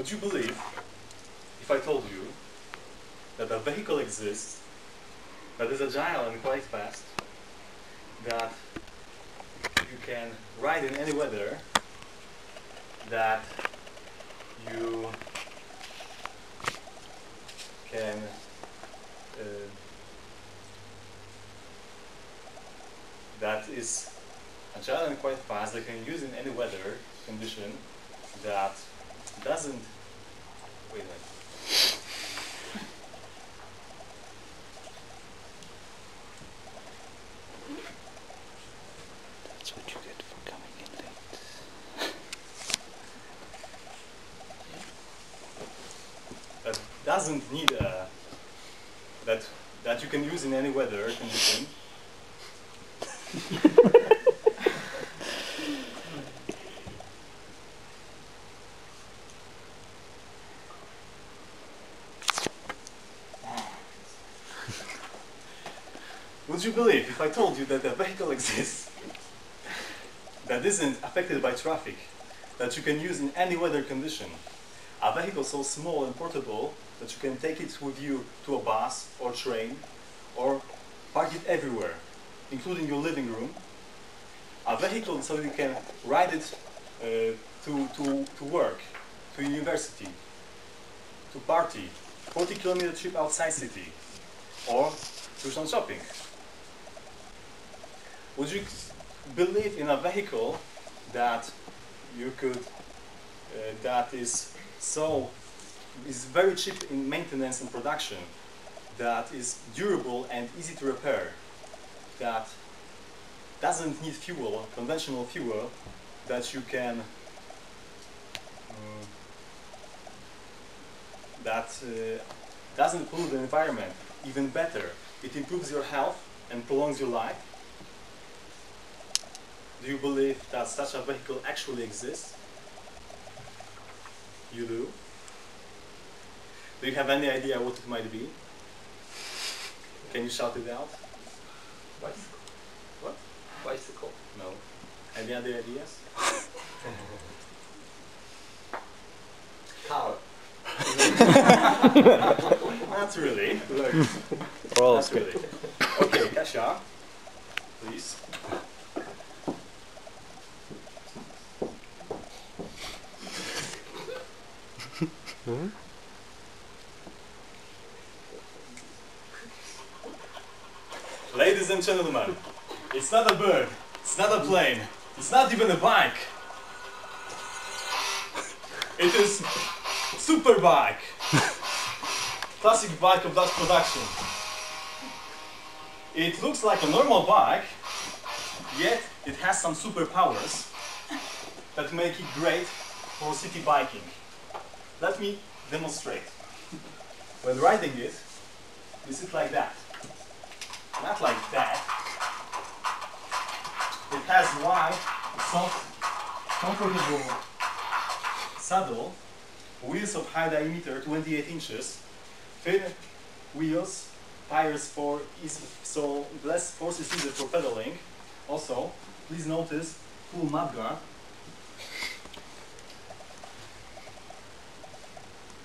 Would you believe if I told you that a vehicle exists that is agile and quite fast, that you can ride in any weather, that you can that is agile and quite fast, that can use in any weather condition, that doesn't, wait a minute. That's what you get for coming in late. That doesn't need a, that you can use in any weather condition. Would you believe if I told you that a vehicle exists that isn't affected by traffic, that you can use in any weather condition? A vehicle so small and portable that you can take it with you to a bus or train or park it everywhere, including your living room. A vehicle so you can ride it to work, to university, to party, 40-kilometer trip outside city, or do some shopping. Would you believe in a vehicle that you could, that is very cheap in maintenance and production, that is durable and easy to repair, that doesn't need fuel, conventional fuel, that you can, that doesn't pollute the environment, even better, it improves your health and prolongs your life? Do you believe that such a vehicle actually exists? You do? Do you have any idea what it might be? Can you shout it out? Bicycle. What? Bicycle. No. Any other ideas? Car. Not really. Not really. Okay, Kasia, please. Ladies and gentlemen, it's not a bird, it's not a plane, it's not even a bike. It is super bike. Classic bike of Dutch production. It looks like a normal bike, yet it has some superpowers that make it great for city biking. Let me demonstrate. When riding it, you sit like that. Not like that. It has wide, soft, comfortable saddle, wheels of high diameter, 28 inches, thin wheels, tires for easy, so less force is needed for pedaling. Also, please notice full mudguard.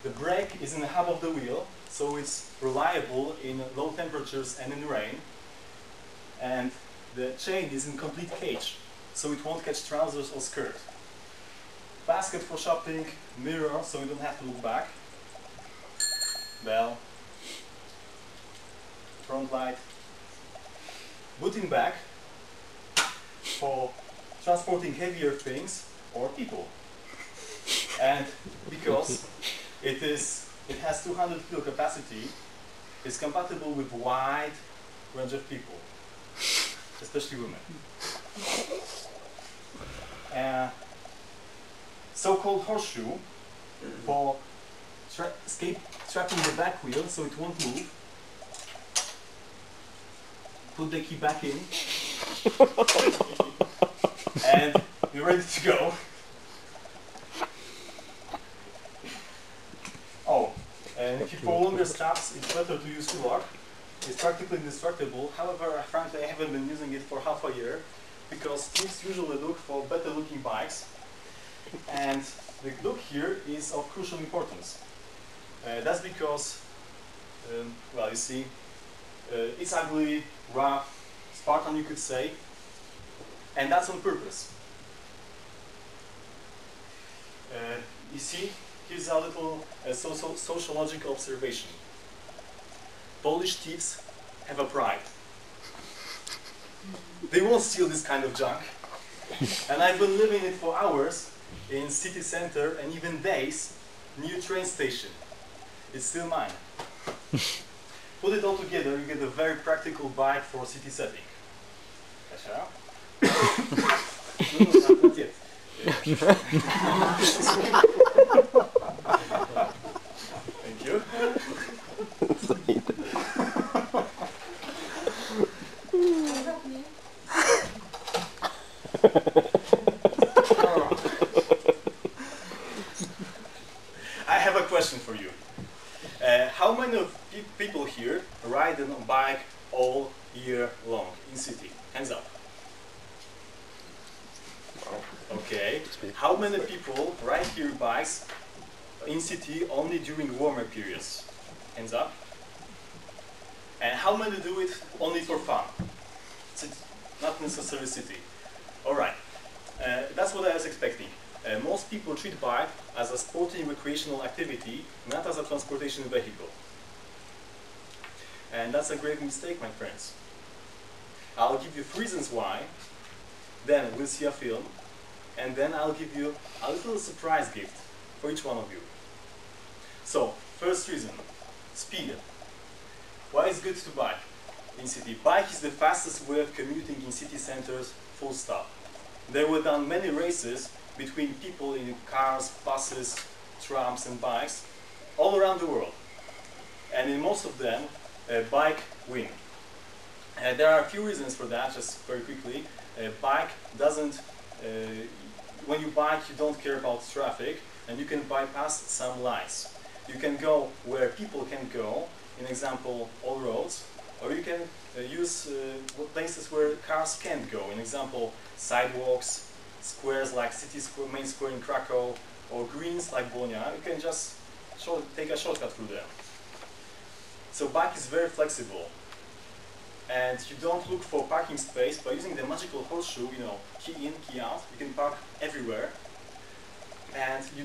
The brake is in the hub of the wheel, so it's reliable in low temperatures and in rain. And the chain is in complete cage, so it won't catch trousers or skirt. Basket for shopping, mirror, so you don't have to look back. Bell. Front light. Booting bag for transporting heavier things or people. And because it has 200 kilo capacity, it's compatible with wide range of people, especially women. So-called horseshoe for strapping the back wheel so it won't move. Put the key back in, and you're ready to go. Oh, and if you pull longer straps, it's better to use two-lock. It's practically indestructible. However, frankly, I haven't been using it for half a year because teams usually look for better-looking bikes, and the look here is of crucial importance. That's because, well, you see, it's ugly, rough, Spartan, you could say, and that's on purpose. You see, here's a little sociological observation. Polish thieves have a pride. They won't steal this kind of junk. And I've been living it for hours in city center and even days near train station. It's still mine. Put it all together, you get a very practical bike for city setting. Kasia? No, not yet. Thank you. I have a question for you. How many of people here ride on a bike all year long in city? Hands up. Okay. How many people ride here bikes in city only during warmer periods? Hands up. And how many do it only for fun? Not necessarily city. Alright. That's what I was expecting. Most people treat bike as a sporting recreational activity, not as a transportation vehicle. And that's a grave mistake, my friends. I'll give you 3 reasons why, then we'll see a film, and then I'll give you a little surprise gift for each one of you. So, first reason, speed. Why is good to bike in city? Bike is the fastest way of commuting in city centers, full stop. There were done many races between people in cars, buses, trams and bikes all around the world. And in most of them, bike win. There are a few reasons for that, just very quickly. Bike doesn't, when you bike you don't care about traffic and you can bypass some lines. You can go where people can go, in example all roads, or you can use places where cars can't go, in example sidewalks, squares like city square, main square in Krakow, or greens like Bologna. You can just take a shortcut through them. So bike is very flexible, and you don't look for parking space. By using the magical horseshoe, you know, key in, key out, you can park everywhere, and you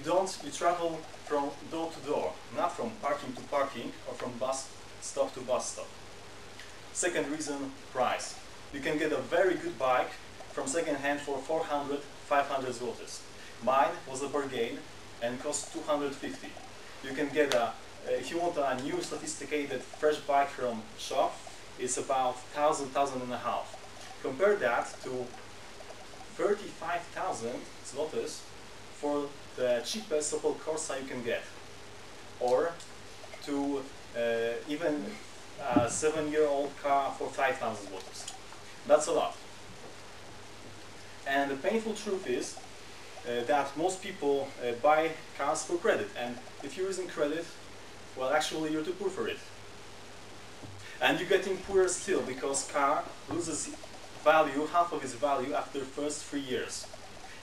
travel from door to door, not from parking to parking or from bus stop to bus stop. Second reason, price. You can get a very good bike from second hand for 400, 500 zlotys. Mine was a bargain and cost 250. You can get if you want a new sophisticated fresh bike from shop, it's about 1,000, 1,500. Compare that to 35,000 zlotys for the cheapest Opel Corsa you can get, or to even a 7-year-old car for 5,000 zlotys. That's a lot. And the painful truth is that most people buy cars for credit, and if you're using credit, well, actually you're too poor for it. And you're getting poorer still because car loses value, half of its value after the first 3 years.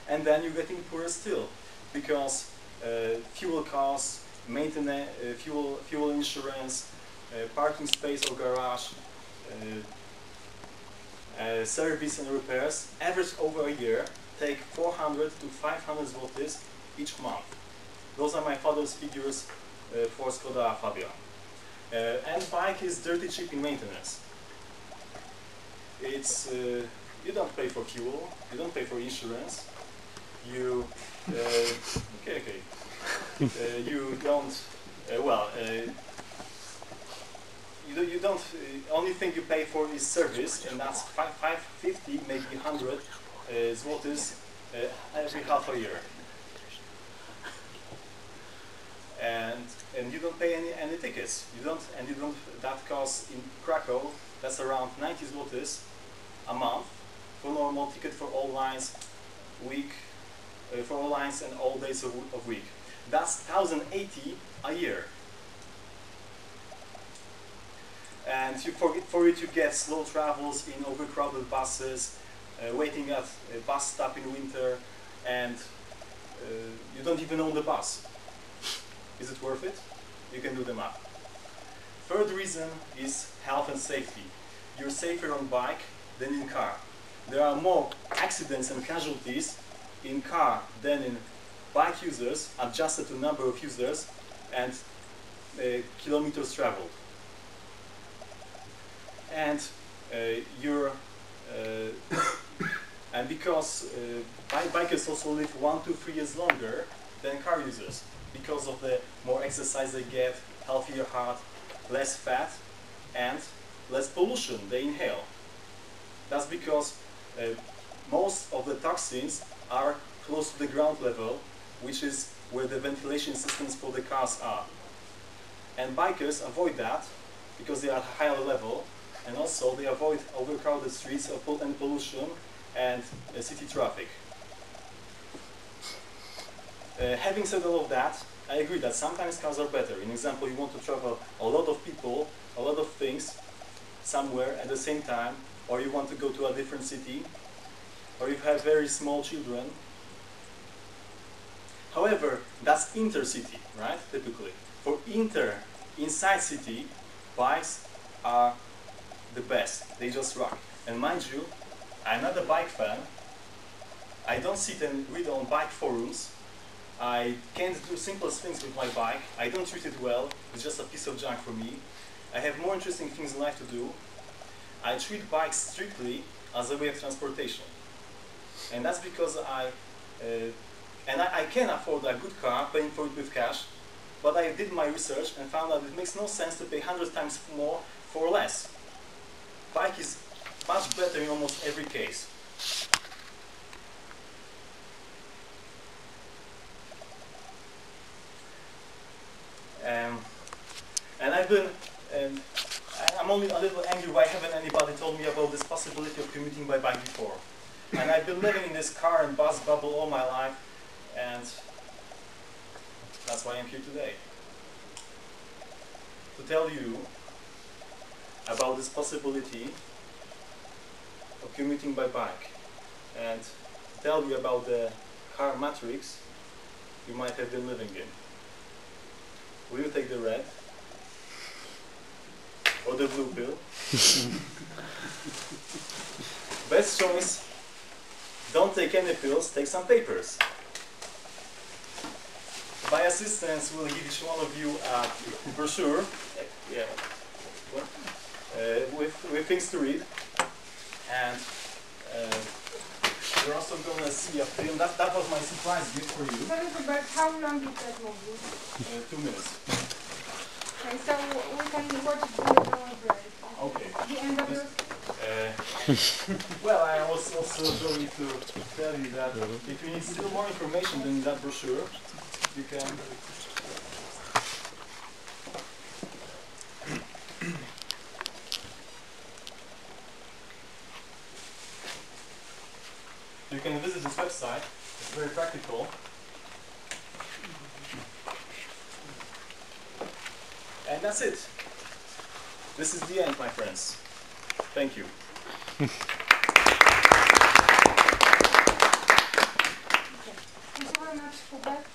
And then you're getting poorer still because fuel costs, maintenance, fuel insurance, parking space or garage, service and repairs, average over a year, take 400 to 500 zlotys each month. Those are my father's figures for Skoda Fabia. And bike is dirty cheap in maintenance. It's you don't pay for fuel, you don't pay for insurance, you you don't you don't. Only thing you pay for is service, and that's 550, maybe 100 zlotys every half a year. And you don't pay any tickets. You don't. That costs in Krakow. That's around 90 zlotys a month for normal ticket for all lines, for all lines and all days of week. That's 1,080 a year. And for it you get slow travels in overcrowded buses, waiting at a bus stop in winter, and you don't even own the bus. Is it worth it? You can do the math. Third reason is health and safety. You're safer on bike than in car. There are more accidents and casualties in car than in bike users, adjusted to number of users and kilometers traveled. And and because bikers also live 1 to 3 years longer than car users, because of the more exercise they get, healthier heart, less fat, and less pollution they inhale. That's because most of the toxins are close to the ground level, which is where the ventilation systems for the cars are. And bikers avoid that because they are at a higher level, and also they avoid overcrowded streets and pollution and city traffic. Having said all of that, I agree that sometimes cars are better. In example, you want to travel a lot of people, a lot of things, somewhere at the same time, or you want to go to a different city, or you have very small children. However, that's intercity, right? Typically. For inside city, bikes are the best. They just rock. And mind you, I'm not a bike fan. I don't sit and read on bike forums. I can't do simplest things with my bike. I don't treat it well. It's just a piece of junk for me. I have more interesting things in life to do. I treat bikes strictly as a way of transportation. And that's because I can afford a good car, paying for it with cash, but I did my research and found out it makes no sense to pay 100 times more for less. Bike is much better in almost every case. And I'm only a little angry why haven't anybody told me about this possibility of commuting by bike before. And I've been living in this car and bus bubble all my life, and that's why I'm here today. To tell you about this possibility of commuting by bike, and to tell you about the car matrix you might have been living in. Will you take the red? Or the blue pill? Best choice, don't take any pills, take some papers. My assistants will give each one of you a brochure with things to read. And you're also going to see a film. That was my surprise gift for you. Sorry, Hubert, how long is that movie? 2 minutes. Okay, so we can watch it during our break. Okay. The end of yours? Well, I was also going to tell you that if you need still more information than that brochure, you can. You can visit this website. It's very practical. And that's it. This is the end, my friends. Thank you. Okay. Thank you very much, Hubert.